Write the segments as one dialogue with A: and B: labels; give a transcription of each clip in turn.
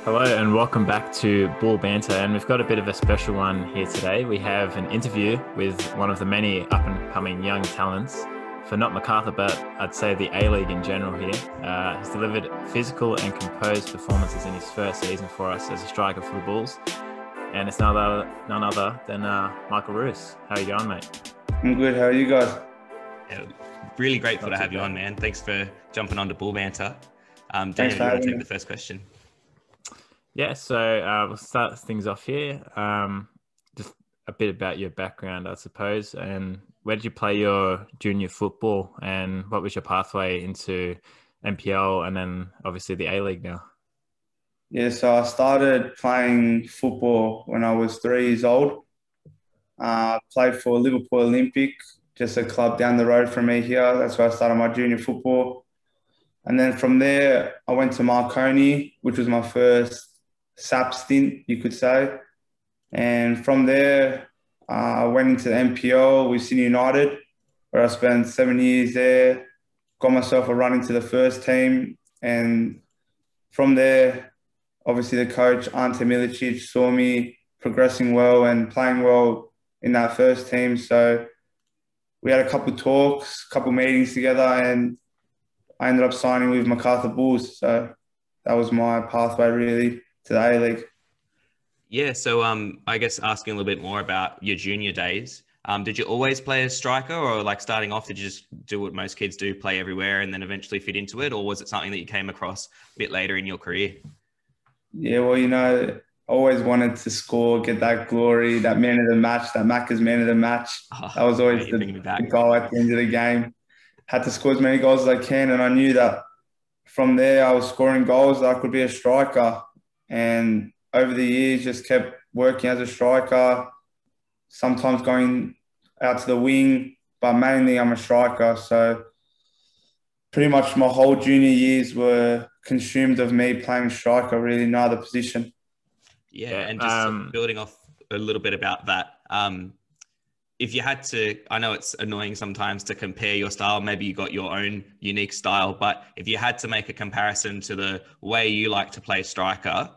A: Hello and welcome back to Bull Banter, and we've got a bit of a special one here today. We have an interview with one of the many up-and-coming young talents for not Macarthur, but I'd say the A-League in general here. He's delivered physical and composed performances in his first season for us as a striker for the Bulls, and it's none other than Michael Ruhs. How are you going, mate?
B: I'm good. How are you guys?
C: Yeah, really grateful to have you on, man. Thanks for jumping on to Bull Banter.
B: Thanks
C: Daniel,
B: for
C: you want to
B: having
C: take
B: me.
C: the first question?
A: Yeah, so we'll start things off here. Just a bit about your background, I suppose, and where did you play your junior football, and what was your pathway into NPL and then obviously the A-League now?
B: Yeah, so I started playing football when I was 3 years old. Played for Liverpool Olympic, just a club down the road from me here. That's where I started my junior football. And then from there, I went to Marconi, which was my first SAP stint, you could say. And from there, I went into the NPL with Sydney United, where I spent 7 years there, got myself a run into the first team. And from there, obviously the coach, Ante Milicic, saw me progressing well and playing well in that first team. So we had a couple of talks, a couple of meetings together, and I ended up signing with Macarthur Bulls. So that was my pathway really to the A-League.
C: Yeah, so I guess asking a little bit more about your junior days. Did you always play as striker, or like starting off, did you just do what most kids do, play everywhere and then eventually fit into it? Or was it something that you came across a bit later in your career?
B: Yeah, well, I always wanted to score, get that glory, that man of the match, that Macca's man of the match.
C: Oh,
B: That was always
C: mate, you're bringing me
B: the
C: back.
B: goal at the end of the game. Had to score as many goals as I can, and I knew that from there I was scoring goals that I could be a striker. And over the years, just kept working as a striker, sometimes going out to the wing, but mainly I'm a striker. So pretty much my whole junior years were consumed of me playing striker, really no other position.
C: Yeah,
A: Yeah,
C: and just sort of building off a little bit about that. If you had to, I know it's annoying sometimes to compare your style, maybe you got your own unique style, but if you had to make a comparison to the way you like to play striker,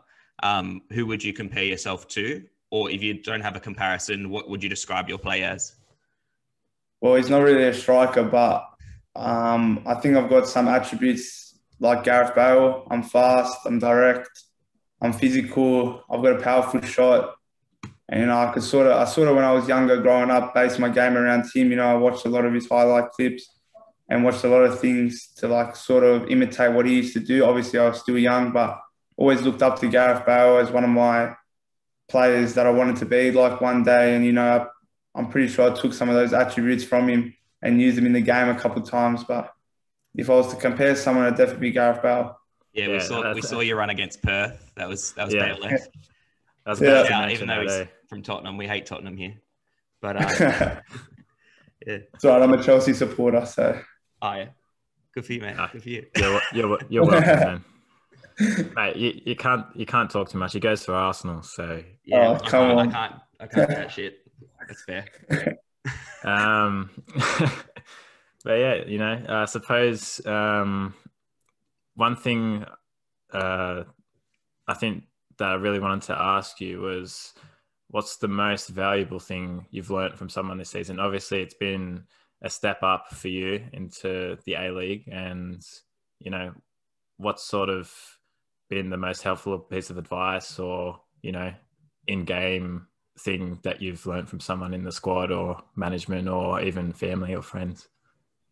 C: who would you compare yourself to? Or if you don't have a comparison, what would you describe your play as?
B: Well, he's not really a striker, but I think I've got some attributes like Gareth Bale. I'm fast, I'm direct, I'm physical, I've got a powerful shot. And I sort of when I was younger, growing up, based my game around him. I watched a lot of his highlight clips and watched a lot of things to like sort of imitate what he used to do. Obviously, I was still young, but always looked up to Gareth Bale as one of my players that I wanted to be like one day. And I'm pretty sure I took some of those attributes from him and used them in the game a couple of times. But if I was to compare someone, it'd definitely be Gareth Bale.
C: Yeah, we saw you run against Perth. That was
A: Yeah.
C: Bale left.
A: I was
B: Yeah.
A: about to
C: Yeah,
A: mention
C: even though
A: that,
C: he's from Tottenham, we hate Tottenham here. But yeah.
B: It's all right, I'm a Chelsea supporter, so.
C: Oh yeah. Good for you, man.
A: Ah,
C: Good for you.
A: You're welcome, man. Mate, you can't talk too much. He goes for Arsenal, so
C: Yeah,
B: Oh, come on.
C: I can't chat shit. That's fair.
A: um, but yeah, I suppose one thing I think that I really wanted to ask you was, what's the most valuable thing you've learned from someone this season? Obviously, it's been a step up for you into the A-League, and what's sort of been the most helpful piece of advice or in-game thing that you've learned from someone in the squad or management or even family or friends?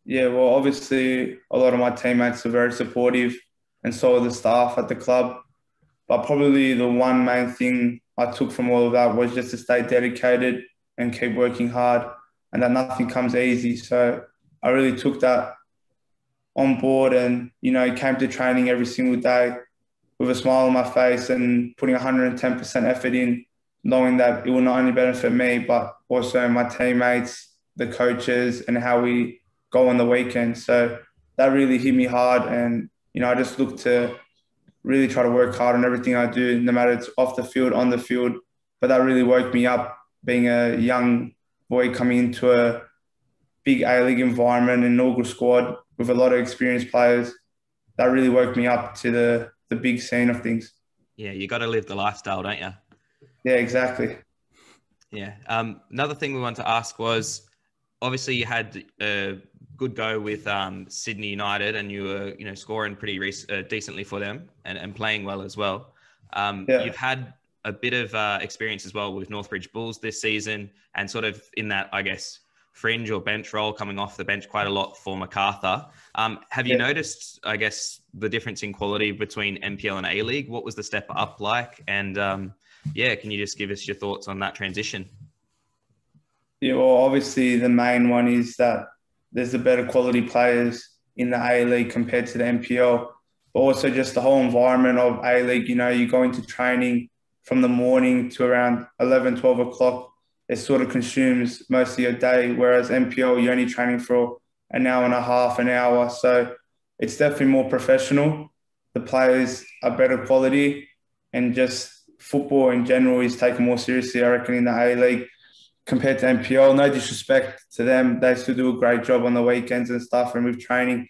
B: Yeah, well, obviously, a lot of my teammates are very supportive, and so are the staff at the club. But probably the one main thing I took from all of that was just to stay dedicated and keep working hard, and that nothing comes easy. So I really took that on board and, came to training every single day with a smile on my face and putting 110% effort in, knowing that it will not only benefit me, but also my teammates, the coaches, and how we go on the weekend. So that really hit me hard. And, I just look to really try to work hard on everything I do, no matter it's off the field, on the field. But that really woke me up being a young boy coming into a big A-League environment, an inaugural squad with a lot of experienced players. That really woke me up to the big scene of things.
C: Yeah, you got to live the lifestyle, don't you?
B: Yeah, exactly.
C: Yeah. Another thing we wanted to ask was, obviously you had a good go with Sydney United, and you were, scoring pretty decently for them and playing well as well.
B: Yeah.
C: You've had a bit of experience as well with Northbridge Bulls this season, and sort of in that, I guess, fringe or bench role, coming off the bench quite a lot for MacArthur. Have you noticed, I guess, the difference in quality between NPL and A-League? What was the step up like? And can you just give us your thoughts on that transition?
B: Yeah, well, obviously the main one is that there's the better quality players in the A-League compared to the NPL, but also just the whole environment of A-League. You go into training from the morning to around 11, 12 o'clock. It sort of consumes most of your day, whereas NPL, you're only training for an hour and a half, an hour. So it's definitely more professional. The players are better quality, and just football in general is taken more seriously, I reckon, in the A-League compared to NPL. No disrespect to them. They still do a great job on the weekends and stuff and with training.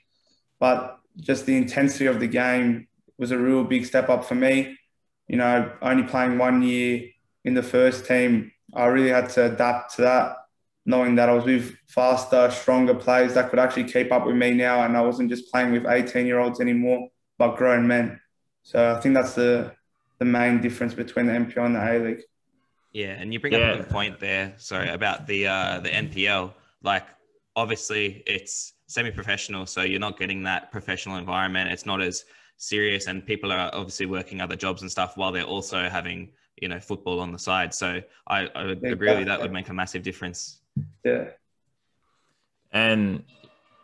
B: But just the intensity of the game was a real big step up for me. Only playing 1 year in the first team, I really had to adapt to that, knowing that I was with faster, stronger players that could actually keep up with me now, and I wasn't just playing with 18-year-olds anymore, but grown men. So I think that's the main difference between the NPL and the A-League.
C: Yeah, and you bring up a good point there, sorry, about the NPL. Like, obviously, it's semi-professional, so you're not getting that professional environment. It's not as serious, and people are obviously working other jobs and stuff while they're also having, football on the side. So I agree with you, that would make a massive difference.
B: Yeah.
A: And,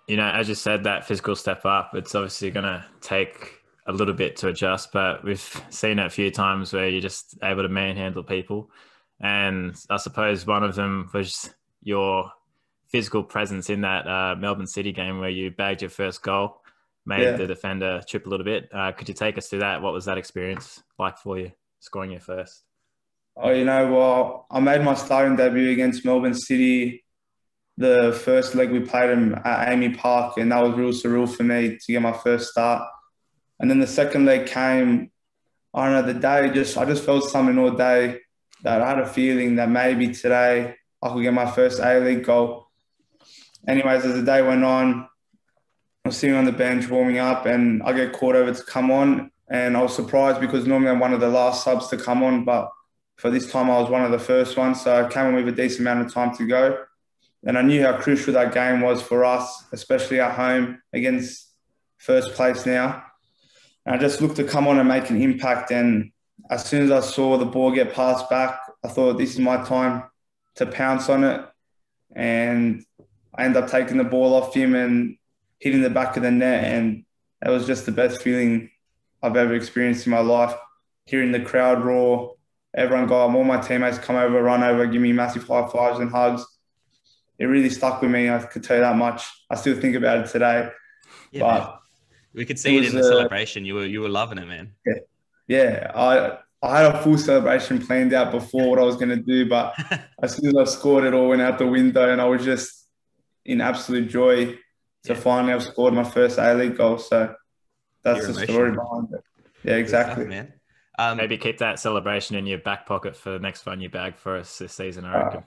A: as you said, that physical step up, it's obviously going to take a little bit to adjust, but we've seen it a few times where you're just able to manhandle people. And I suppose one of them was your physical presence in that Melbourne City game where you bagged your first goal, made the defender trip a little bit. Could you take us through that? What was that experience like for you, scoring your first?
B: Well, I made my starting debut against Melbourne City. The first leg we played them at Amy Park, and that was real surreal for me to get my first start. And then the second leg came, I don't know, I just felt something all day that I had a feeling that maybe today I could get my first A-League goal. Anyways, as the day went on, I was sitting on the bench warming up, and I get called over to come on. And I was surprised because normally I'm one of the last subs to come on, but for this time I was one of the first ones. So I came on with a decent amount of time to go. And I knew how crucial that game was for us, especially at home against first place now. And I just looked to come on and make an impact. And as soon as I saw the ball get passed back, I thought this is my time to pounce on it. And I ended up taking the ball off him and hitting the back of the net. And that was just the best feeling I've ever experienced in my life. Hearing the crowd roar, everyone go up, all my teammates come over, run over, give me massive high fives and hugs. It really stuck with me, I could tell you that much. I still think about it today.
C: Yeah, but man. We could see it in the celebration. You were loving it, man.
B: Yeah. I had a full celebration planned out before what I was going to do, but as soon as I scored, it all went out the window, and I was just in absolute joy to finally have scored my first A-League goal. So that's the story behind it. Yeah, exactly.
C: Good stuff, man.
A: Maybe keep that celebration in your back pocket for the next one you bag for us this season, I reckon.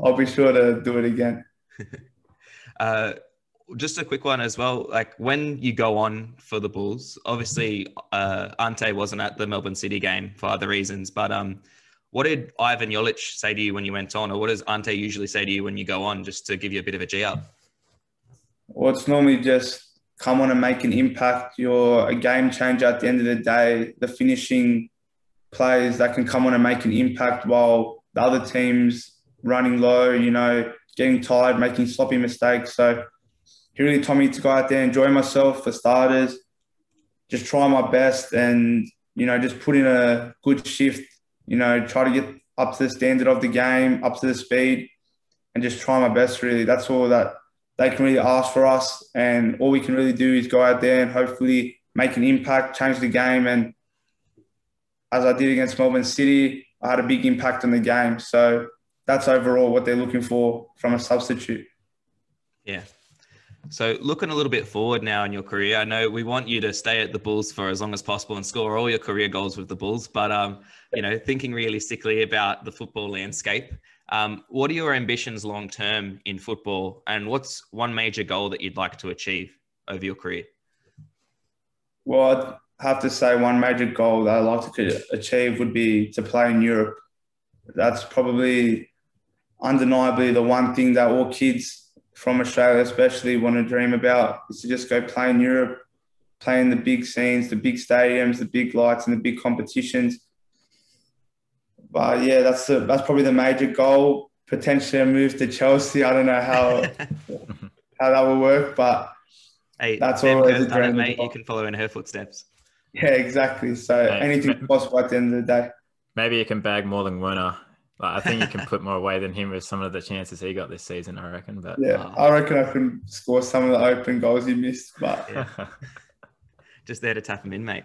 B: I'll be sure to do it again.
C: Just a quick one as well. Like, when you go on for the Bulls, obviously Ante wasn't at the Melbourne City game for other reasons, but what did Ivan Jolic say to you when you went on, or what does Ante usually say to you when you go on, just to give you a bit of a G-up?
B: Well, it's normally just come on and make an impact. You're a game changer at the end of the day. The finishing players that can come on and make an impact while the other team's running low, getting tired, making sloppy mistakes. So he really told me to go out there, enjoy myself for starters, just try my best and, just put in a good shift, try to get up to the standard of the game, up to the speed, and just try my best, really. That's all that they can really ask for us. And all we can really do is go out there and hopefully make an impact, change the game. And as I did against Melbourne City, I had a big impact on the game. So that's overall what they're looking for from a substitute.
C: Yeah. So looking a little bit forward now in your career, I know we want you to stay at the Bulls for as long as possible and score all your career goals with the Bulls. But, thinking realistically about the football landscape, what are your ambitions long-term in football, and what's one major goal that you'd like to achieve over your career?
B: Well, I'd have to say one major goal that I'd like to achieve would be to play in Europe. That's probably undeniably the one thing that all kids from Australia especially want to dream about, is to just go play in Europe, play in the big scenes, the big stadiums, the big lights and the big competitions. But yeah, that's probably the major goal. Potentially a move to Chelsea. I don't know how that will work, but
C: hey,
B: that's
C: Sam
B: always
C: Kerr's
B: a
C: done it,
B: dream.
C: mate. You can follow in her footsteps.
B: Yeah, exactly. So anything's possible at the end of the day.
A: Maybe you can bag more than Werner. I think you can put more away than him with some of the chances he got this season, I reckon. But
B: yeah, I reckon I can score some of the open goals he missed. But
C: yeah. Just there to tap him in, mate.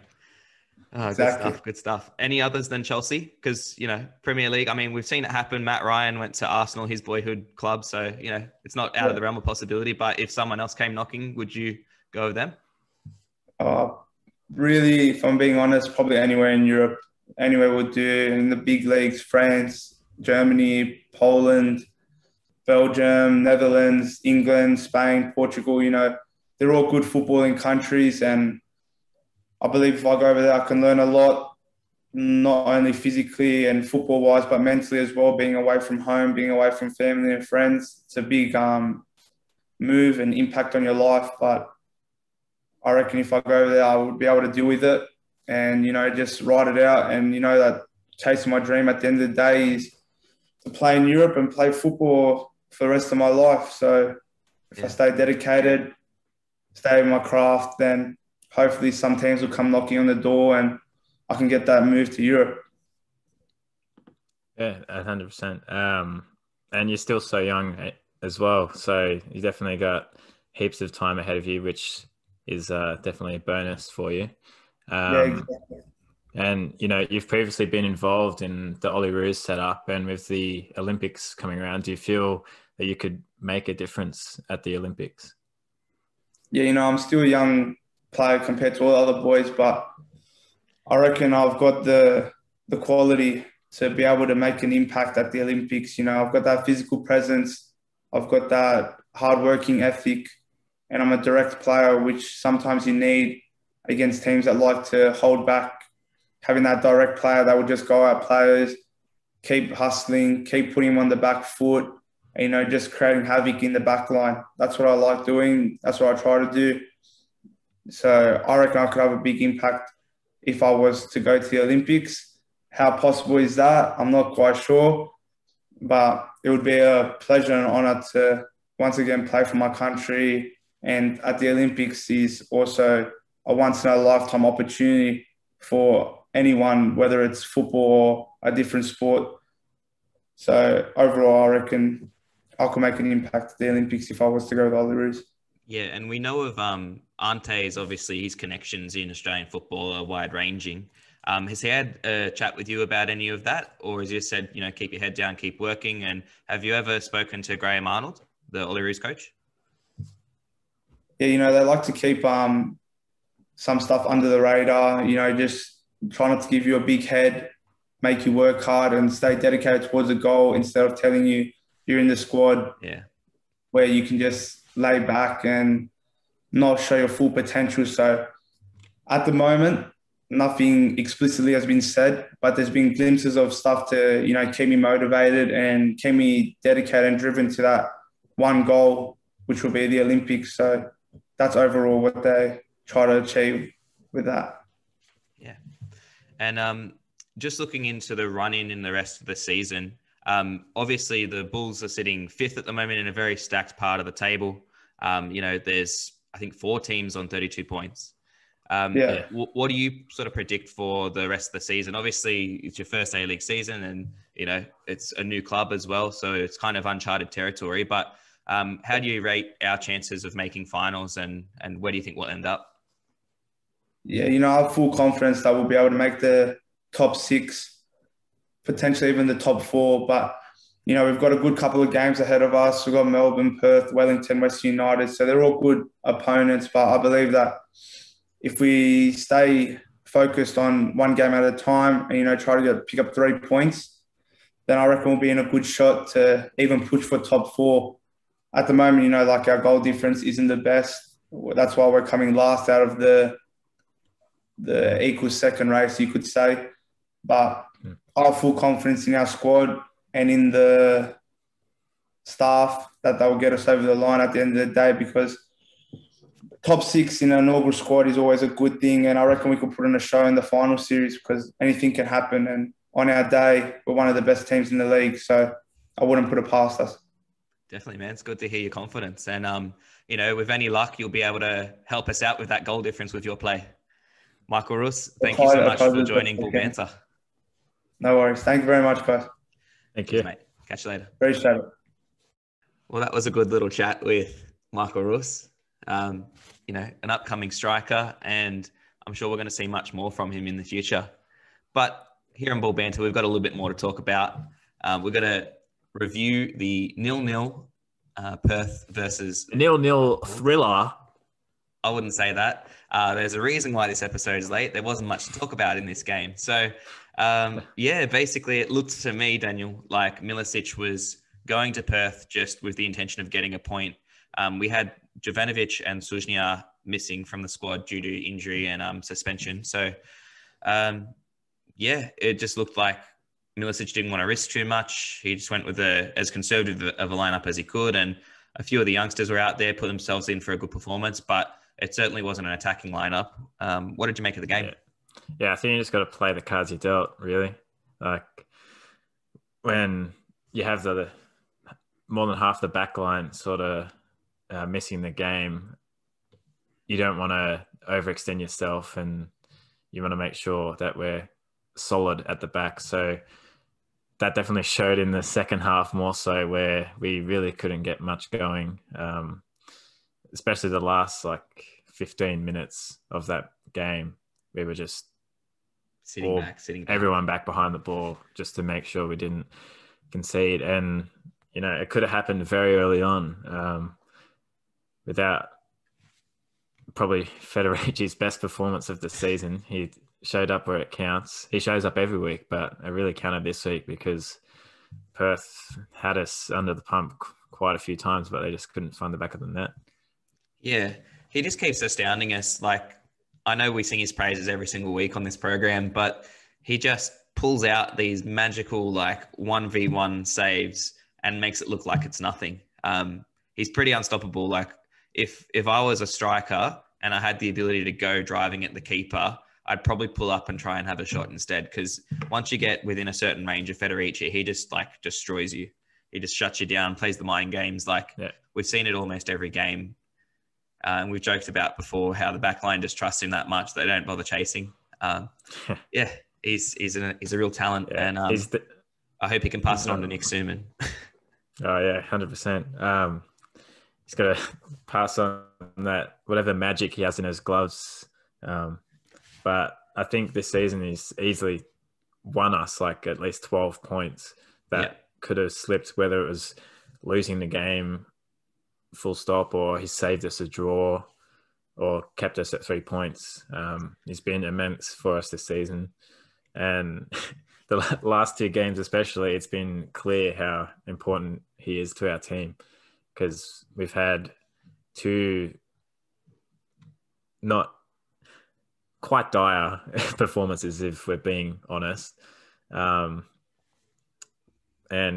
C: Oh,
B: exactly.
C: Good stuff. Any others than Chelsea? Because, Premier League, I mean, we've seen it happen. Matt Ryan went to Arsenal, his boyhood club. So, it's not out of the realm of possibility. But if someone else came knocking, would you go with them?
B: Really, if I'm being honest, probably anywhere in Europe. Anywhere would do. In the big leagues, France, Germany, Poland, Belgium, Netherlands, England, Spain, Portugal, they're all good footballing countries. And I believe if I go over there, I can learn a lot, not only physically and football-wise, but mentally as well, being away from home, being away from family and friends. It's a big move and impact on your life. But I reckon if I go over there, I would be able to deal with it and, just ride it out. And, that chasing my dream at the end of the day is to play in Europe and play football for the rest of my life. So if I stay dedicated, stay with my craft, then hopefully some teams will come knocking on the door and I can get that move to Europe.
A: Yeah, 100%. And you're still so young as well. So you definitely got heaps of time ahead of you, which is definitely a bonus for you.
B: Yeah, exactly.
A: And, you've previously been involved in the Ruhs setup, and with the Olympics coming around, do you feel that you could make a difference at the Olympics?
B: Yeah, I'm still a young player compared to all the other boys, but I reckon I've got the quality to be able to make an impact at the Olympics. I've got that physical presence, I've got that hardworking ethic, and I'm a direct player, which sometimes you need against teams that like to hold back. Having that direct player that will just go out players, keep hustling, keep putting them on the back foot, and, just creating havoc in the back line. That's what I like doing. That's what I try to do. So I reckon I could have a big impact if I was to go to the Olympics. How possible is that? I'm not quite sure, but it would be a pleasure and honor to once again play for my country. And at the Olympics is also a once-in-a-lifetime opportunity for anyone, whether it's football or a different sport. So overall, I reckon I could make an impact at the Olympics if I was to go to the Ruhs.
C: Yeah, and we know of Ante's, obviously his connections in Australian football are wide-ranging. Has he had a chat with you about any of that? Or has he just said, keep your head down, keep working? And have you ever spoken to Graham Arnold, the Ruhs coach?
B: Yeah, they like to keep some stuff under the radar, just try not to give you a big head, make you work hard and stay dedicated towards a goal instead of telling you you're in the squad where you can just lay back and not show your full potential. So at the moment, nothing explicitly has been said, but there's been glimpses of stuff to, keep me motivated and keep me dedicated and driven to that one goal, which will be the Olympics. So that's overall what they try to achieve with that.
C: Yeah. And just looking into the run-in in the rest of the season, obviously the Bulls are sitting fifth at the moment in a very stacked part of the table. There's, I think, 4 teams on 32 points. What do you sort of predict for the rest of the season? Obviously, it's your first A-League season and, it's a new club as well. So it's kind of uncharted territory. But how do you rate our chances of making finals and where do you think we'll end up?
B: Yeah, I have full confidence that we'll be able to make the top 6, potentially even the top 4. But we've got a good couple of games ahead of us. We've got Melbourne, Perth, Wellington, Western United. So they're all good opponents. But I believe that if we stay focused on one game at a time and, try to pick up 3 points, then I reckon we'll be in a good shot to even push for top 4. At the moment, like our goal difference isn't the best. That's why we're coming last out of the equal second race, you could say. But I have full confidence in our squad and in the staff that they will get us over the line at the end of the day, because top 6 in an inaugural squad is always a good thing. And I reckon we could put on a show in the final series, because anything can happen. And on our day, we're one of the best teams in the league. So I wouldn't put it past us.
C: Definitely, man. It's good to hear your confidence. And, with any luck, you'll be able to help us out with that goal difference with your play. Michael Ruhs, thank you so much for joining Bull Banter.
B: No worries. Thank you very much, guys.
A: Thank you.
C: Cheers, mate. Catch you later.
B: Appreciate it.
C: Well, that was a good little chat with Michael Ruhs, an upcoming striker, and I'm sure we're going to see much more from him in the future. But here in Bull Banter, we've got a little bit more to talk about. We're going to review the 0-0 Perth versus...
A: 0-0 thriller.
C: I wouldn't say that. There's a reason why this episode is late. There wasn't much to talk about in this game. So, basically it looked to me, Daniel, like Milicic was going to Perth just with the intention of getting a point. We had Jovanovic and Suznia missing from the squad due to injury and suspension. So, it just looked like Milicic didn't want to risk too much. He just went with as conservative of a lineup as he could. And a few of the youngsters were out there, put themselves in for a good performance, but it certainly wasn't an attacking lineup. What did you make of the game?
A: Yeah, I think you just got to play the cards you dealt, really. Like when you have the more than half the back line sort of missing the game, you don't want to overextend yourself, and you want to make sure that we're solid at the back. So that definitely showed in the second half more so, where we really couldn't get much going, especially the last 15 minutes of that game. We were just
C: sitting back,
A: everyone back behind the ball just to make sure we didn't concede. And, it could have happened very early on without probably Federici's best performance of the season. He showed up where it counts. He shows up every week, but it really counted this week because Perth had us under the pump quite a few times, but they just couldn't find the back of the net.
C: Yeah, he just keeps astounding us. I know we sing his praises every single week on this program, but he just pulls out these magical 1v1 saves and makes it look like it's nothing. He's pretty unstoppable. If I was a striker and I had the ability to go driving at the keeper, I'd probably pull up and try and have a shot instead, because once you get within a certain range of Federici, he just destroys you. He just shuts you down, plays the mind games. We've seen it almost every game. And we've joked about before how the back line just trusts him that much they don't bother chasing. He's a real talent, and I hope he can pass it on to Nick Suman.
A: Oh yeah, 100%. He's got to pass on that whatever magic he has in his gloves. But I think this season he's easily won us at least 12 points that could have slipped, whether it was losing the game full stop, or he saved us a draw, or kept us at 3 points. He's been immense for us this season. And the last 2 games especially, it's been clear how important he is to our team, because we've had 2 not quite dire performances, if we're being honest. And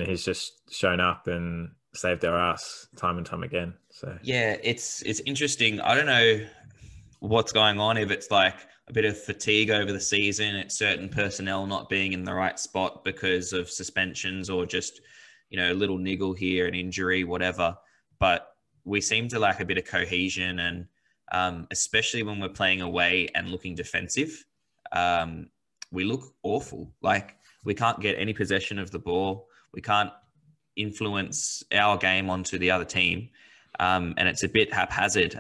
A: he's just shown up and saved our ass time and time again. So
C: yeah, it's interesting. I don't know what's going on, if it's a bit of fatigue over the season, it's certain personnel not being in the right spot because of suspensions, or just a little niggle here, an injury, whatever. But we seem to lack a bit of cohesion, and especially when we're playing away and looking defensive, we look awful. We can't get any possession of the ball. We can't influence our game onto the other team. And it's a bit haphazard.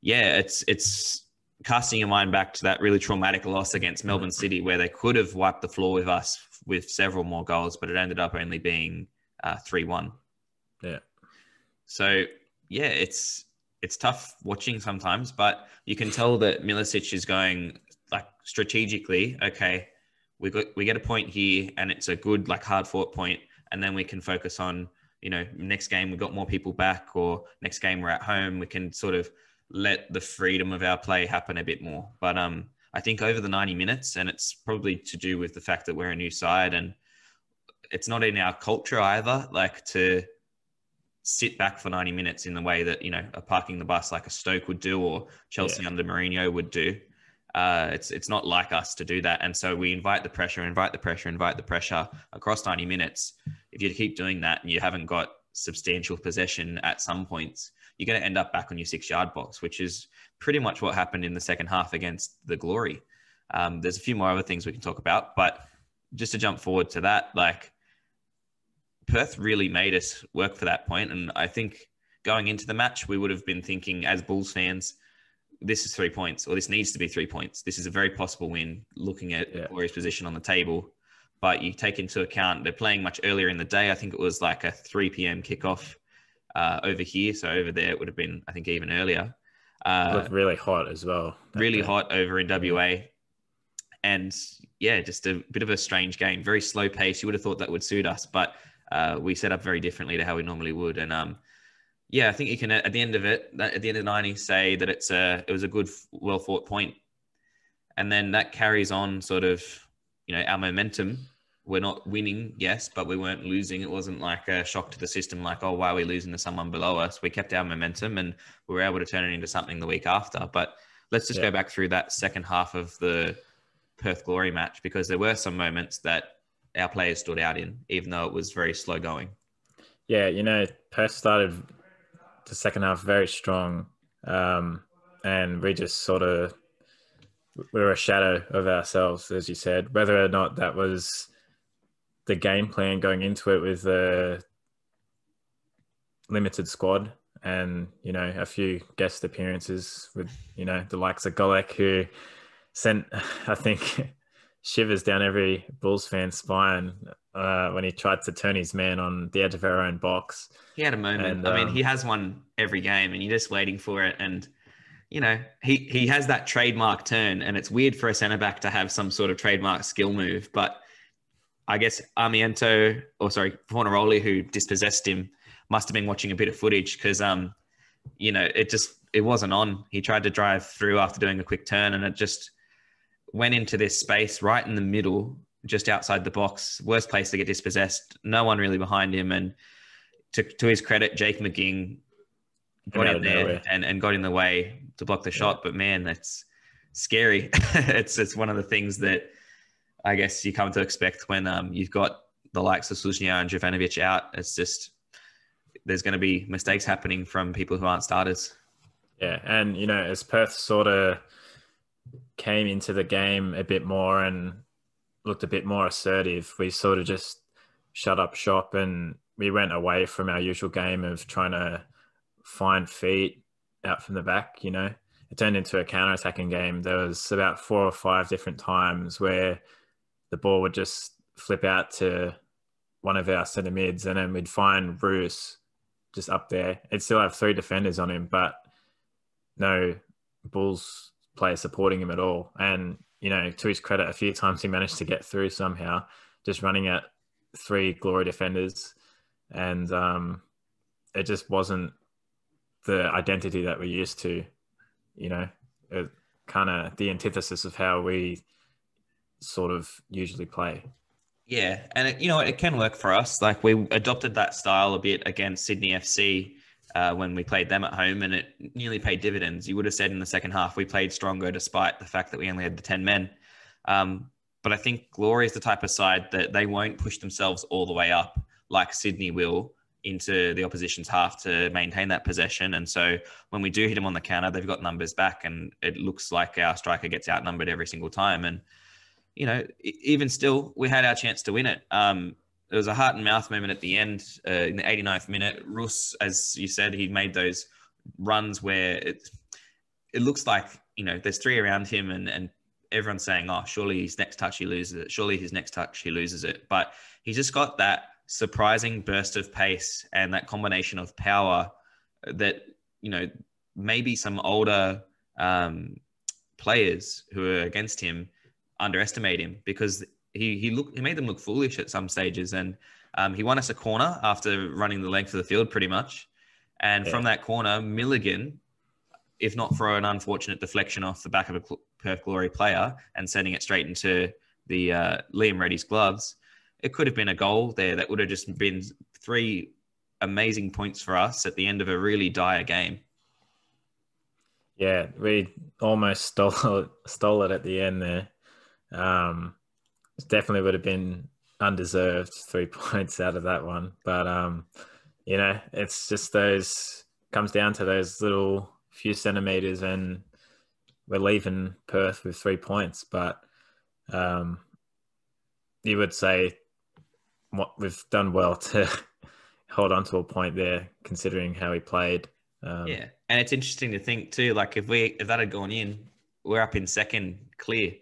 C: It's casting your mind back to that really traumatic loss against Melbourne City, where they could have wiped the floor with us with several more goals, but it ended up only being 3-1.
A: Yeah.
C: So yeah, it's tough watching sometimes, but you can tell that Milicic is going like strategically. Okay, we get a point here, and it's a good like hard fought point, and then we can focus on, you know, next game we've got more people back, or next game we're at home, we can sort of let the freedom of our play happen a bit more. But I think over the 90 minutes, and it's probably to do with the fact that we're a new side, and it's not in our culture either, like to sit back for 90 minutes in the way that, you know, a parking the bus like a Stoke would do, or Chelsea under Mourinho would do. It's not like us to do that. And so we invite the pressure across 90 minutes. If you keep doing that and you haven't got substantial possession at some points, you're going to end up back on your 6-yard box, which is pretty much what happened in the second half against the Glory. There's a few more other things we can talk about, but just to jump forward to that, like, Perth really made us work for that point. And I think going into the match, we would have been thinking as Bulls fans, this is 3 points, or this needs to be 3 points. This is a very possible win, looking at the Glory's position on the table. But you take into account they're playing much earlier in the day. I think it was like a 3 p.m. kickoff over here. So over there, it would have been, I think, even earlier.
A: It looked really hot as well.
C: Really hot over in WA. And yeah, just a bit of a strange game. Very slow pace. You would have thought that would suit us, but we set up very differently to how we normally would. And yeah, I think you can, at the end of it, at the end of the 90, say that it was a good, well fought point. And then that carries on sort of, you know, our momentum. We're not winning, yes, but we weren't losing. It wasn't like a shock to the system, like, oh, why are we losing to someone below us? We kept our momentum and we were able to turn it into something the week after. But let's just go back through that second half of the Perth Glory match, because there were some moments that our players stood out in, even though it was very slow going.
A: Yeah, you know, Perth started the second half very strong, and we just sort of, we were a shadow of ourselves, as you said. Whether or not that was the game plan going into it with the limited squad and, you know, a few guest appearances with, you know, the likes of Golek, who sent, I think, shivers down every Bulls fan's spine when he tried to turn his man on the edge of our own box.
C: He had a moment. And, I mean, he has one every game and you're just waiting for it. And, you know, he has that trademark turn, and it's weird for a centre-back to have some sort of trademark skill move. But I guess Fornaroli, who dispossessed him, must have been watching a bit of footage, because, you know, it wasn't on. He tried to drive through after doing a quick turn, and it just went into this space right in the middle, just outside the box. Worst place to get dispossessed. No one really behind him. And to his credit, Jake McGing got in there and got in the way to block the shot. But man, that's scary. It's one of the things that I guess you come to expect when you've got the likes of Sluznia and Jovanovic out. It's just, there's going to be mistakes happening from people who aren't starters.
A: Yeah, and, you know, as Perth sort of came into the game a bit more and looked a bit more assertive, we sort of just shut up shop and we went away from our usual game of trying to find feet out from the back. You know, it turned into a counter-attacking game. There was about 4 or 5 different times where the ball would just flip out to one of our centre mids, and then we'd find Ruhs just up there. It'd still have 3 defenders on him, but no Bulls player supporting him at all. And, you know, to his credit, a few times he managed to get through somehow, just running at 3 Glory defenders. And it just wasn't the identity that we're used to, you know, kind of the antithesis of how we sort of usually play.
C: Yeah, and it can work for us. Like, we adopted that style a bit against Sydney FC when we played them at home, and it nearly paid dividends. You would have said in the second half we played stronger despite the fact that we only had the 10 men. But I think Glory is the type of side that they won't push themselves all the way up like Sydney will into the opposition's half to maintain that possession. And so when we do hit them on the counter, they've got numbers back, and it looks like our striker gets outnumbered every single time. And, you know, even still, we had our chance to win it. There was a heart and mouth moment at the end in the 89th minute. Ruhs, as you said, he made those runs where it looks like, you know, there's 3 around him and everyone's saying, oh, surely his next touch he loses it. Surely his next touch he loses it. But he's just got that surprising burst of pace and that combination of power that, maybe some older players who are against him underestimate him, because he made them look foolish at some stages. And he won us a corner after running the length of the field pretty much. And from that corner, Milligan, if not for an unfortunate deflection off the back of a Perth Glory player and sending it straight into the Liam Reddy's gloves, it could have been a goal there that would have just been 3 amazing points for us at the end of a really dire game.
A: Yeah, we almost stole it at the end there. It definitely would have been undeserved 3 points out of that one. But, it's just comes down to those little few centimeters, and we're leaving Perth with 3 points. But you would say we've done well to hold on to a point there, considering how we played.
C: Yeah, and it's interesting to think too, like if that had gone in, we're up in second clear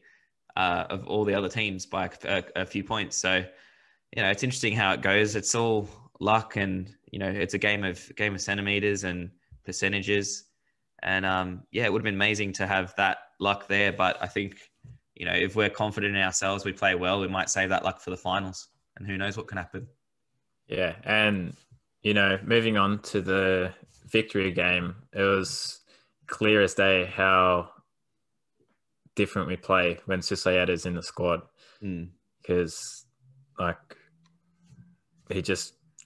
C: of all the other teams by a few points. So, it's interesting how it goes. It's all luck, and it's a game of centimeters and percentages. And it would have been amazing to have that luck there. But I think, if we're confident in ourselves, we play well, we might save that luck for the finals, and who knows what can happen.
A: Yeah, and moving on to the victory game, it was clear as day how different we play when Susayeta's in the squad, because he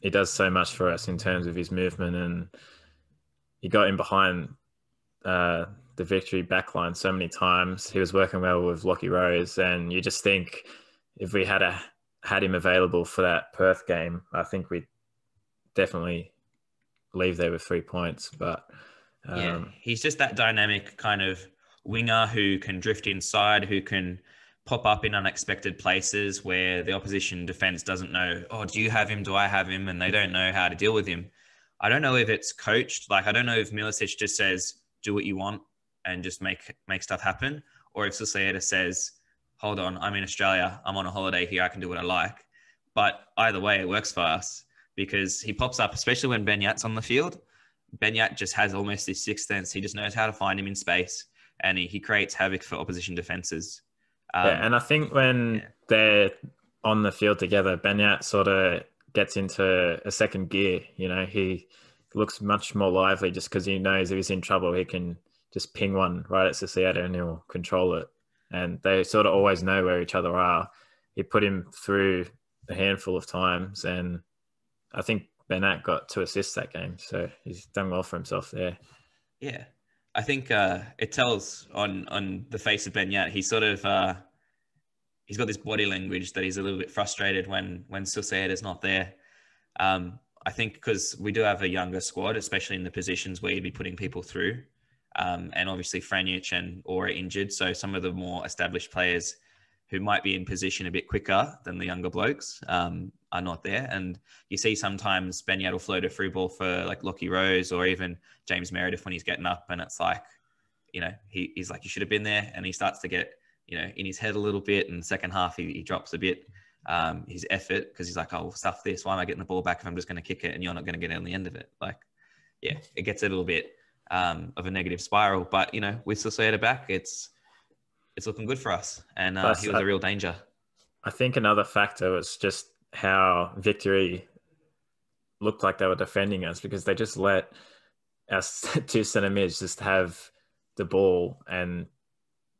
A: does so much for us in terms of his movement, and he got in behind the victory backline so many times. He was working well with Lachie Rose, and you just think if we had him available for that Perth game, I think we'd definitely leave there with 3 points. But
C: he's just that dynamic kind of winger who can drift inside, who can pop up in unexpected places where the opposition defense doesn't know, oh, do you have him? Do I have him? And they don't know how to deal with him. I don't know if it's coached. Like, I don't know if Milicic just says, do what you want and just make stuff happen, or if Susayeta says, hold on, I'm in Australia, I'm on a holiday here, I can do what I like. But either way, it works for us, because he pops up, especially when Benyat's on the field. Benyat just has almost this sixth sense. He just knows how to find him in space, and he creates havoc for opposition defenses.
A: And I think when they're on the field together, Benyat sort of gets into a second gear. He looks much more lively just because he knows if he's in trouble, he can just ping one right at Susayeta and he'll control it. And they sort of always know where each other are. He put him through a handful of times, and I think Benyat got 2 assists that game. So he's done well for himself there.
C: Yeah. I think it tells on the face of Benyat. He's sort of he's got this body language that he's a little bit frustrated when Susayeta's not there. I think because we do have a younger squad, especially in the positions where you'd be putting people through, and obviously Franjic and Ora injured, so some of the more established players who might be in position a bit quicker than the younger blokes are not there. And you see sometimes Benyat will float a free ball for like Lachie Rose or even James Meredith when he's getting up, and it's like, he's like, you should have been there, and he starts to get, in his head a little bit, and the second half he drops a bit his effort, because he's like, oh, stuff this, why am I getting the ball back if I'm just going to kick it and you're not going to get it on the end of it? Like, yeah, it gets a little bit of a negative spiral. But, with Susayeta back, it's looking good for us. And he was a real danger. I
A: think another factor was just how Victory looked like they were defending us, because they just let us 2 centre mids just have the ball and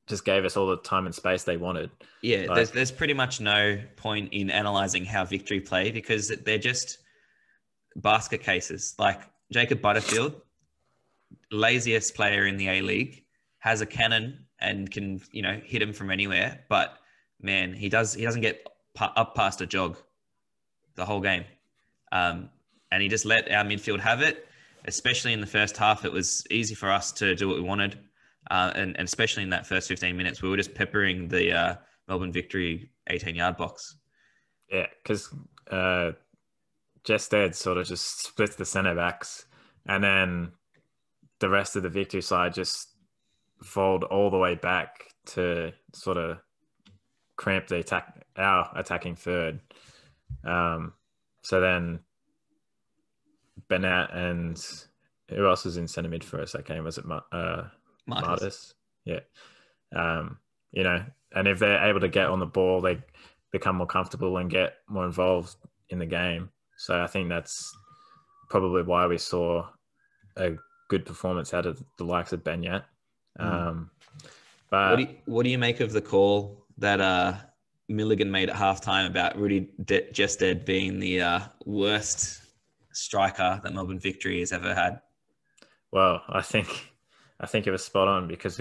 A: just gave us all the time and space they wanted.
C: Yeah, there's pretty much no point in analysing how Victory play, because they're just basket cases. Like Jacob Butterfield, laziest player in the A-League, has a cannon and can, hit him from anywhere. But man, he doesn't get up past a jog the whole game. And he just let our midfield have it, especially in the first half. It was easy for us to do what we wanted. And especially in that first 15 minutes, we were just peppering the Melbourne Victory 18-yard box.
A: Yeah, because Jested sort of just splits the centre backs, and then the rest of the Victory side just fold all the way back to sort of cramp our attacking third. So then Bennett and who else was in centre mid for us that game? Was it Martis? Yeah. And if they're able to get on the ball, they become more comfortable and get more involved in the game. So I think that's probably why we saw a good performance out of the likes of Benyat.
C: But what do you make of the call that Milligan made at halftime about Rudy Jested being the worst striker that Melbourne Victory has ever had?
A: Well, I think it was spot on because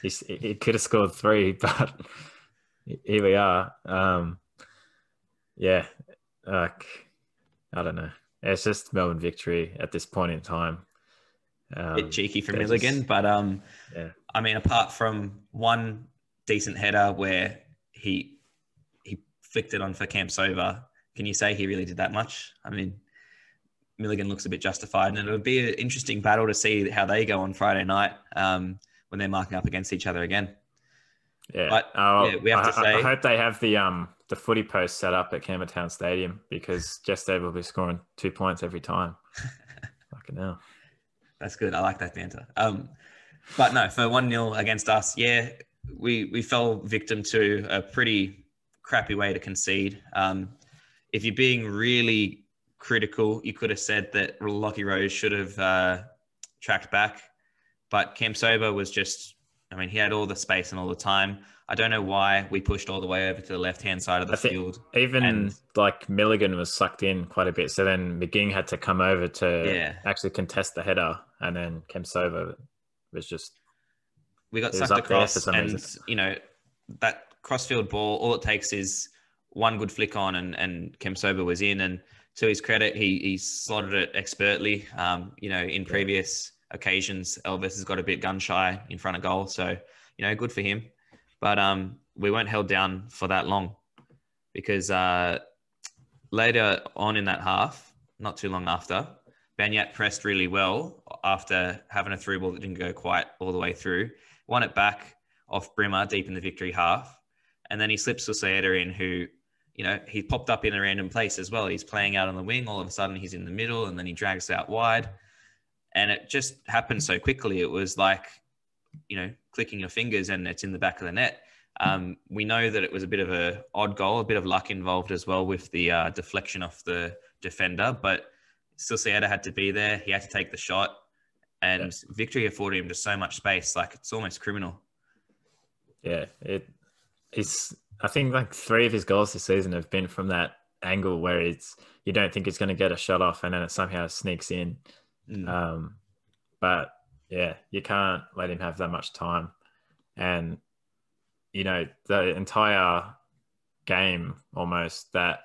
A: he could have scored 3, but here we are. I don't know. It's just Melbourne Victory at this point in time.
C: Bit cheeky from Milligan, but
A: yeah.
C: I mean, apart from one decent header where he flicked it on for Campsova, can you say he really did that much? I mean, Milligan looks a bit justified, and it'll be an interesting battle to see how they go on Friday night when they're marking up against each other again.
A: Yeah,
C: but we have to say,
A: I hope they have the footy post set up at Campbelltown Stadium because Jested will be scoring 2 points every time. Fucking hell.
C: That's good. I like that banter. But no, for 1-0 against us, we fell victim to a pretty crappy way to concede. If you're being really critical, you could have said that Lockie Rose should have tracked back, but Campsova was just, he had all the space and all the time. I don't know why we pushed all the way over to the left-hand side of the field.
A: Even Milligan was sucked in quite a bit. So then McGing had to come over to actually contest the header. And then Campsova was just...
C: We got sucked across and, that crossfield ball, all it takes is one good flick on and Campsova was in. And to his credit, he slotted it expertly. In previous occasions, Elvis has got a bit gun shy in front of goal. So, good for him. But we weren't held down for that long because later on in that half, not too long after, Banyat pressed really well after having a through ball that didn't go quite all the way through. Won it back off Brimmer deep in the Victory half. And then he slips Susaeta in who, he popped up in a random place as well. He's playing out on the wing. All of a sudden he's in the middle and then he drags out wide. And it just happened so quickly. It was like, clicking your fingers and it's in the back of the net. We know that it was a bit of an odd goal, a bit of luck involved as well with the deflection off the defender, but Susaeta had to be there. He had to take the shot and Victory afforded him just so much space. Like it's almost criminal.
A: Yeah. I think 3 of his goals this season have been from that angle where you don't think it's going to get a shot off and then it somehow sneaks in. But yeah, you can't let him have that much time. And, the entire game, almost that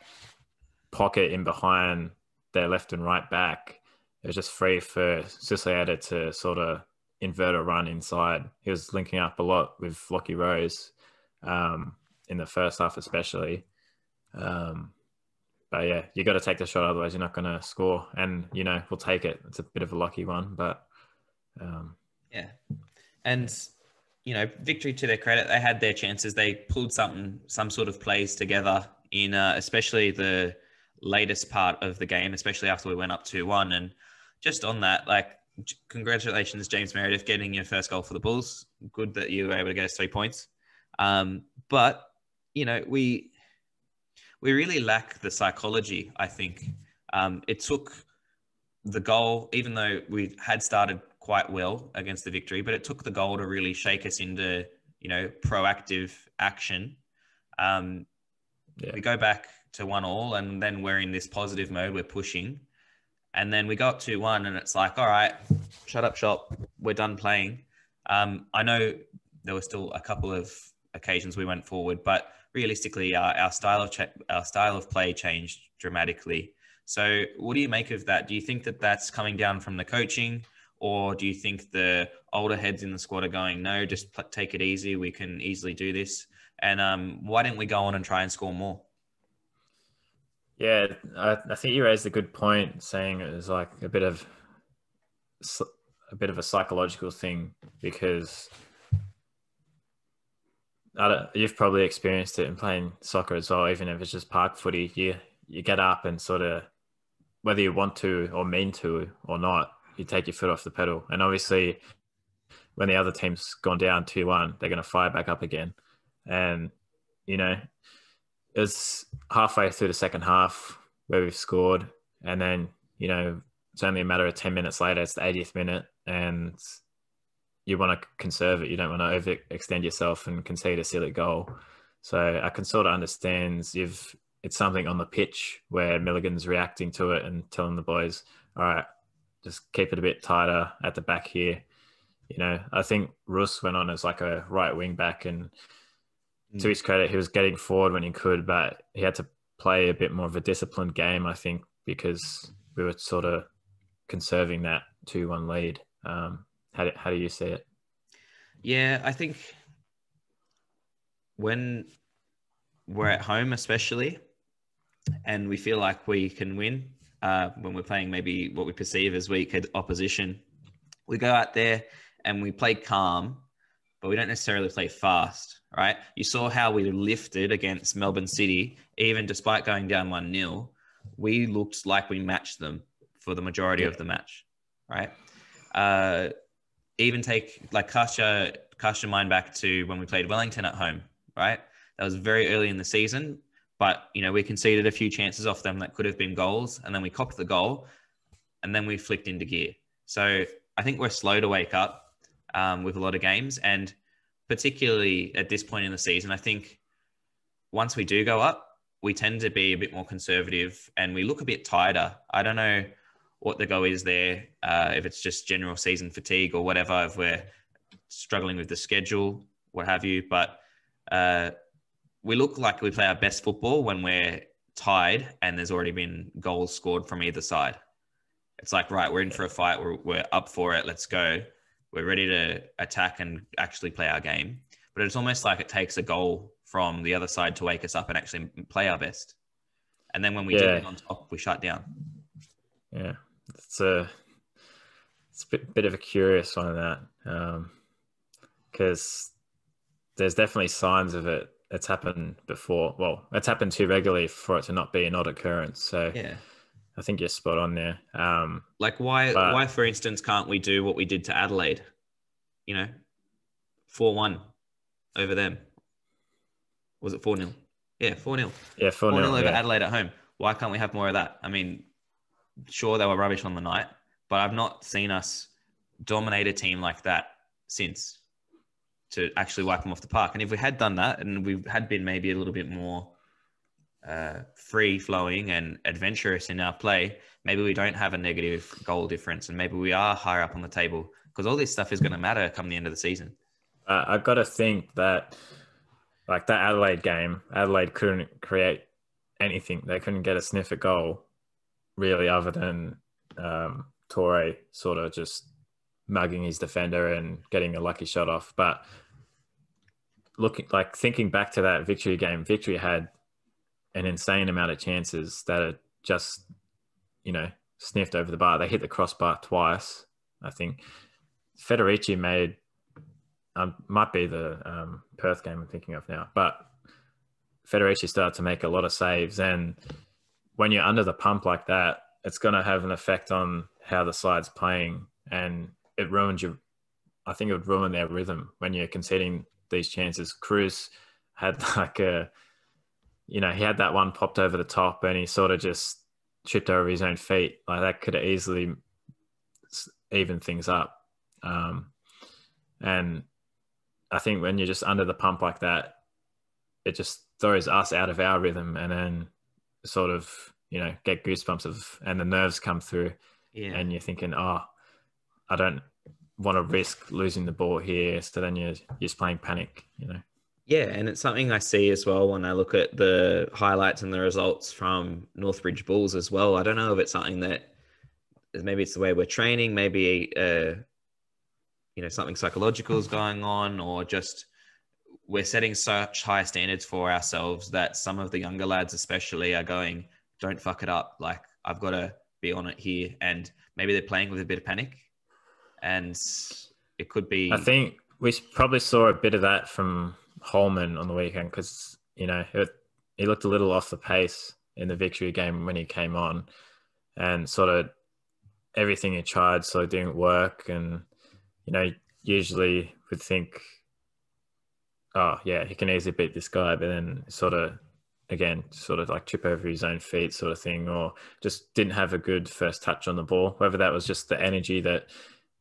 A: pocket in behind their left and right back, it was just free for Susaeta to sort of invert a run inside. He was linking up a lot with Lockie Rose in the first half especially. But yeah, you got to take the shot, otherwise you're not going to score. And, we'll take it. It's a bit of a lucky one, but...
C: And Victory, to their credit, they had their chances. They pulled some sort of plays together in especially the latest part of the game, especially after we went up 2-1. And just on that, congratulations, James Meredith, getting your first goal for the Bulls. Good that you were able to get us 3 points. But we really lack the psychology, I think. It took the goal, even though we had started quite well against the Victory, but it took the goal to really shake us into, proactive action. We go back to 1-1 and then we're in this positive mode. We're pushing. And then we go up 2-1 and it's like, all right, shut up shop. We're done playing. I know there were still a couple of occasions we went forward, but realistically, our style of play changed dramatically. So what do you make of that? Do you think that that's coming down from the coaching, or do you think the older heads in the squad are going, no, just take it easy. We can easily do this. And why didn't we go on and try and score more?
A: Yeah, I think you raised a good point, saying it was like a bit of a psychological thing, because you've probably experienced it in playing soccer as well, even if it's just park footy. You get up and sort of, whether you want to or mean to or not, you take your foot off the pedal. And obviously, when the other team's gone down 2-1, they're going to fire back up again. And, you know, it was halfway through the second half where we've scored. And then, you know, it's only a matter of 10 minutes later, it's the 80th minute. And you want to conserve it. You don't want to overextend yourself and concede a silly goal. So I can sort of understand if it's something on the pitch where Milligan's reacting to it and telling the boys, all right, just keep it a bit tighter at the back here. You know, I think Ruhs went on as like a right wing back, and to his credit, he was getting forward when he could, but he had to play a bit more of a disciplined game, I think, because we were sort of conserving that 2-1 lead. How do you see it?
C: Yeah, I think when we're at home, especially, and we feel like we can win, when we're playing maybe what we perceive as weak opposition, we go out there and we play calm, but we don't necessarily play fast, right? You saw how we lifted against Melbourne City, even despite going down 1-0, we looked like we matched them for the majority of the match, right? Even cast your mind back to when we played Wellington at home, right? That was very early in the season, but, you know, we conceded a few chances off them that could have been goals, and then we copped the goal, and then we flicked into gear. So I think we're slow to wake up with a lot of games, and particularly at this point in the season, I think once we do go up, we tend to be a bit more conservative and we look a bit tighter. I don't know what the go is there, if it's just general season fatigue or whatever, if we're struggling with the schedule, what have you, but we look like we play our best football when we're tied and there's already been goals scored from either side. It's like, right, we're in for a fight. We're up for it. Let's go. We're ready to attack and actually play our game. But it's almost like it takes a goal from the other side to wake us up and actually play our best. And then when we do get on top, we shut down.
A: Yeah, it's a bit of a curious one, that, because there's definitely signs of it. It's happened before. Well, it's happened too regularly for it to not be an odd occurrence. So yeah, I think you're spot on there.
C: Why, for instance, can't we do what we did to Adelaide? 4-1 over them. Was it 4-0? Yeah, 4-0.
A: Yeah, 4-0
C: over Adelaide at home. Why can't we have more of that? I mean, sure, they were rubbish on the night, but I've not seen us dominate a team like that since, to actually wipe them off the park. And if we had done that and we had been maybe a little bit more free-flowing and adventurous in our play, maybe we don't have a negative goal difference and maybe we are higher up on the table, because all this stuff is going to matter come the end of the season.
A: I've got to think that, like that Adelaide game, Adelaide couldn't create anything. They couldn't get a sniff at goal, really, other than Torre sort of just mugging his defender and getting a lucky shot off. But thinking back to that Victory game, Victory had an insane amount of chances that are just, sniffed over the bar. They hit the crossbar twice, I think. Federici made, might be the Perth game I'm thinking of now, but Federici started to make a lot of saves. And when you're under the pump like that, it's going to have an effect on how the side's playing, and it ruins I think it would ruin their rhythm when you're conceding these chances. Cruz had he had that one popped over the top and he sort of just tripped over his own feet. Like that could have easily evened things up. And I think when you're just under the pump like that, it just throws us out of our rhythm, and then sort of, get goosebumps and the nerves come through. Yeah. And you're thinking, I don't want to risk losing the ball here. So then you're just playing panic,
C: Yeah, and it's something I see as well when I look at the highlights and the results from Northbridge Bulls as well. I don't know if it's something that maybe it's the way we're training, maybe something psychological is going on, or just we're setting such high standards for ourselves that some of the younger lads especially are going, don't fuck it up. Like, I've got to be on it here. And maybe they're playing with a bit of panic, and it could be...
A: I think we probably saw a bit of that from Holman on the weekend because, he looked a little off the pace in the victory game when he came on, and sort of everything he tried sort of didn't work. And, usually would think, oh, yeah, he can easily beat this guy, but then sort of like trip over his own feet sort of thing, or just didn't have a good first touch on the ball, whether that was just the energy that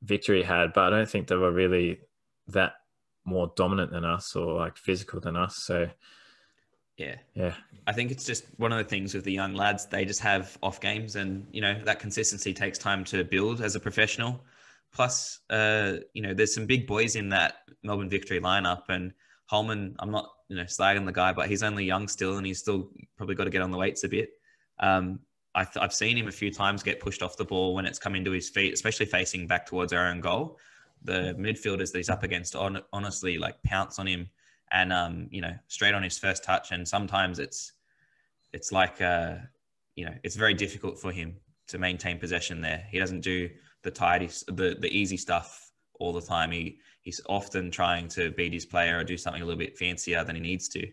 A: Victory had. But I don't think they were really that more dominant than us or like physical than us. So, yeah.
C: I think it's just one of the things with the young lads, they just have off games, and, that consistency takes time to build as a professional. Plus, there's some big boys in that Melbourne Victory lineup, and Holman, I'm not, slagging the guy, but he's only young still, and he's still probably got to get on the weights a bit. I've seen him a few times get pushed off the ball when it's come into his feet, especially facing back towards our own goal. The midfielders that he's up against honestly like pounce on him, and straight on his first touch. And sometimes it's like it's very difficult for him to maintain possession there. He doesn't do the easy stuff all the time. He's often trying to beat his player or do something a little bit fancier than he needs to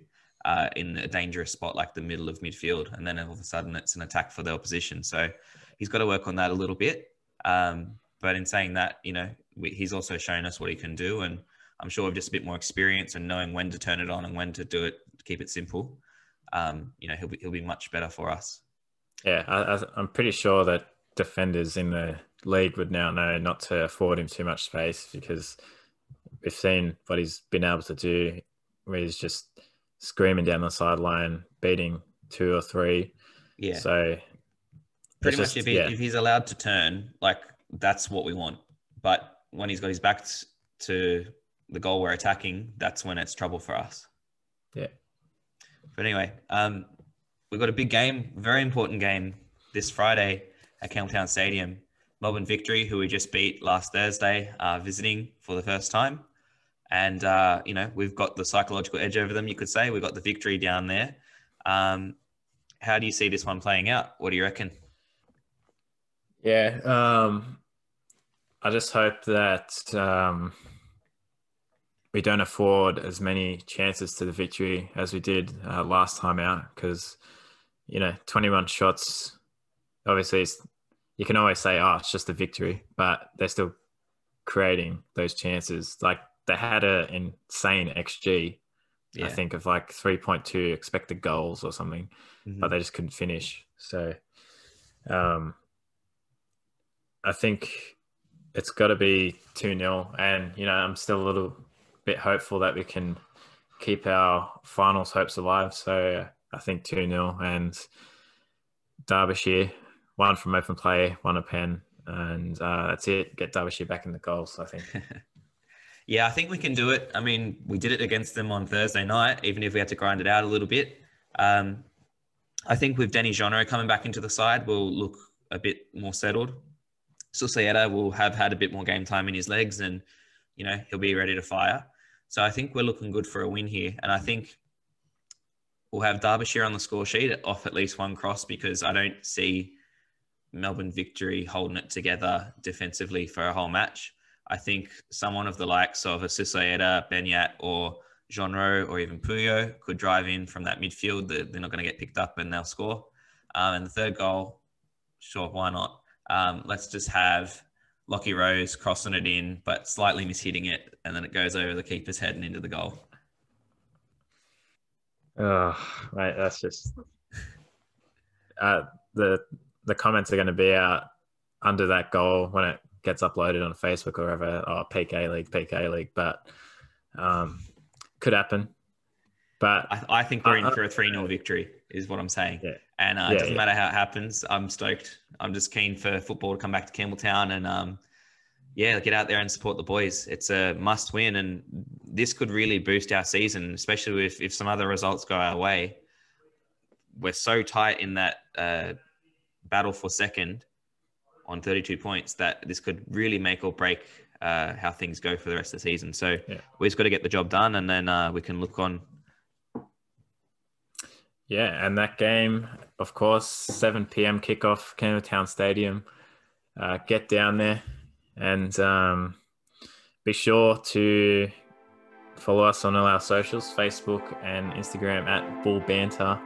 C: in a dangerous spot like the middle of midfield. And then all of a sudden it's an attack for the opposition. So he's got to work on that a little bit. But in saying that, he's also shown us what he can do. And I'm sure with just a bit more experience and knowing when to turn it on and when to do it, to keep it simple, he'll be much better for us.
A: Yeah, I'm pretty sure that defenders in the league would now know not to afford him too much space, because we've seen what he's been able to do, where he's just screaming down the sideline, beating 2 or 3.
C: Yeah.
A: So
C: pretty much if he's allowed to turn, like, that's what we want. But when he's got his back to the goal we're attacking, that's when it's trouble for us.
A: Yeah.
C: But anyway, we've got a big game, very important game this Friday at Campbelltown Stadium. Melbourne Victory, who we just beat last Thursday, visiting for the first time. And, we've got the psychological edge over them, you could say. We've got the victory down there. How do you see this one playing out? What do you reckon?
A: Yeah, I just hope that we don't afford as many chances to the victory as we did last time out, because, 21 shots, obviously you can always say, oh, it's just a victory, but they're still creating those chances. Like, they had an insane XG, I think, of like 3.2 expected goals or something, but they just couldn't finish. So I think it's got to be 2-0. And, I'm still a little bit hopeful that we can keep our finals hopes alive. So I think 2-0, and Derbyshire, 1 from open play, 1 a pen, and that's it. Get Derbyshire back in the goals, I think.
C: Yeah, I think we can do it. I mean, we did it against them on Thursday night, even if we had to grind it out a little bit. I think with Denny Jono coming back into the side, we'll look a bit more settled. Susaeta will have had a bit more game time in his legs, and, he'll be ready to fire. So I think we're looking good for a win here. And I think we'll have Derbyshire on the score sheet off at least 1 cross, because I don't see Melbourne Victory holding it together defensively for a whole match. I think someone of the likes of a Susaeta, Benyat, or Jean-Ro, or even Puyo could drive in from that midfield. They're not going to get picked up and they'll score. And the third goal, sure, why not? Let's just have Lockie Rose crossing it in, but slightly mishitting it, and then it goes over the keeper's head and into the goal.
A: Oh, mate, that's just... the comments are going to be out under that goal when it gets uploaded on Facebook or wherever. Oh, peak A-League. But could happen. But
C: I think we're in for a 3-0 victory is what I'm saying.
A: Yeah.
C: And it doesn't matter how it happens. I'm stoked. I'm just keen for football to come back to Campbelltown and, get out there and support the boys. It's a must win, and this could really boost our season, especially if some other results go our way. We're so tight in that battle for second on 32 points that this could really make or break how things go for the rest of the season. So we just got to get the job done, and then we can look on.
A: Yeah, and that game, of course, 7 p.m. kickoff, Campbelltown Stadium. Get down there and be sure to follow us on all our socials, Facebook and Instagram at Bull Banter.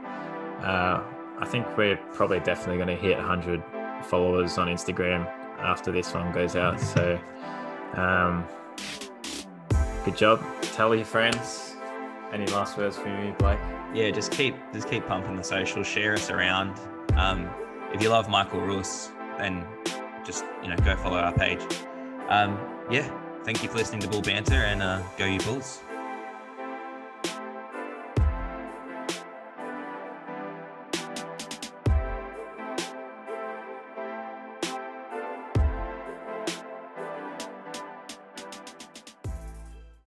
A: I think we're probably definitely going to hit 100 followers on Instagram after this one goes out. So good job. Tell your friends. Any last words from you, Blake?
C: Yeah, just keep pumping the socials, share us around. If you love Michael Ruhs, then just go follow our page. Yeah, thank you for listening to Bull Banter, and go you Bulls.